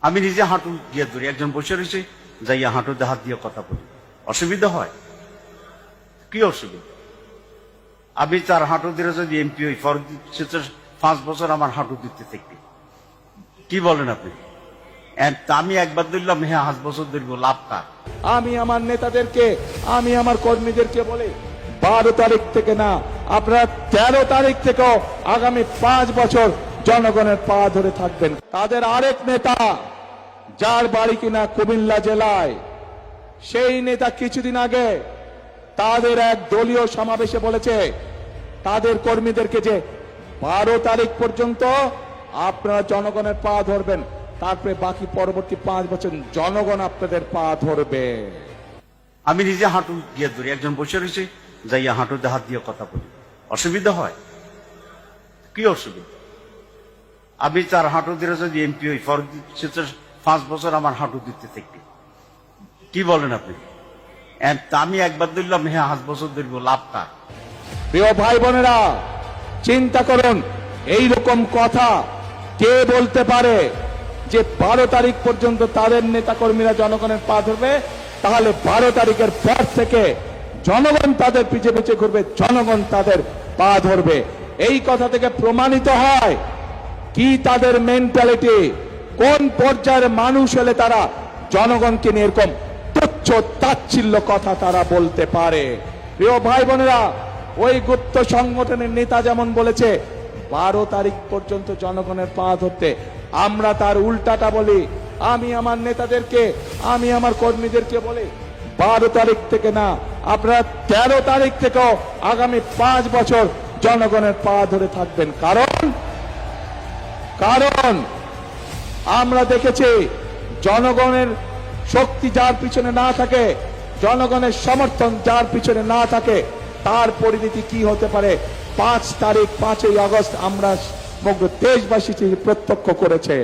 আমি নিজে হাঁটু দিয়ে ধরি, একজন বসে রয়েছে, যাইয়া হাঁটুতে হাত দিয়ে কথা বলি, অসুবিধা হয়? কি অসুবিধা? আমি তার হাঁটু দিয়ে যদি এমপি হই, 5 বছর আমার হাঁটু দিতে থাকবে, কি বলেন আপনি? আমি একবার ধরলাম, হ্যাঁ 5 বছর ধরবো, লাভ কার? আমি আমার নেতাদেরকে, আমি আমার কর্মীদেরকে বলি, 12 তারিখ থেকে না, আপনারা 13 তারিখ থেকেও আগামী 5 বছর জনগণের পা ধরে থাকবেন। তাদের আরেক নেতা, যার বাড়ি কিনা কুমিল্লা জেলায়, সেই নেতা কিছুদিন আগে তাদের এক দলীয় সমাবেশে বলেছে তাদের কর্মীদেরকে যে 12 তারিখ পর্যন্ত আপনারা জনগণের পা ধরবেন, তারপরে বাকি পরবর্তী 5 বছর জনগণ আপনাদের পা ধরবে। আমি নিজে হাঁটু দিয়ে ধরি, একজন বসে রয়েছে, যাইয়া হাঁটুতে হাত দিয়ে কথা বলি, অসুবিধা হয়? কি অসুবিধা? আমি তার হাঁটু দিয়ে যদি এমপি হই, 5 বছর আমার হাঁটু দিতে থাকবে, কি বলেন আপনি? আমি একবার ধরলাম, হ্যাঁ 5 বছর ধরবো, লাভ কার? প্রিয় ভাই বোনেরা, চিন্তা করুন, এই রকম কথা কে বলতে পারে যে 12 তারিখ পর্যন্ত তাদের নেতা কর্মীরা জনগণের পা ধরবে, তাহলে 12 তারিখের পর থেকে জনগণ তাদের পিছে পিছে ঘুরবে, জনগণ তাদের পা ধরবে। এই কথা থেকে প্রমাণিত হয় কি তাদের মেন্টালিটি, কোন পর্যায়ের মানুষ হলে তারা জনগণকে নিয়ে এরকম তুচ্ছ তাচ্ছিল্য কথা তারা বলতে পারে। প্রিয় ভাই বোনেরা, ওই গুপ্ত সংগঠনের নেতা যেমন বলেছে 12 তারিখ পর্যন্ত জনগণের পা ধরতে, আমরা তার উল্টাটা বলি। আমি আমার নেতাদেরকে, আমি আমার কর্মীদেরকে বলি, 12 তারিখ থেকে না, আপনারা 13 তারিখ থেকেও আগামী 5 বছর জনগণের পা ধরে থাকবেন। কারণ আমরা দেখেছি জনগণের শক্তি যার পিছনে না থাকে, জনগণের সমর্থন যার পিছনে না থাকে, তার পরিণতি কি হতে পারে 5 তারিখ 5ই আগস্ট আমরা সমগ্র দেশবাসী প্রত্যক্ষ করেছে।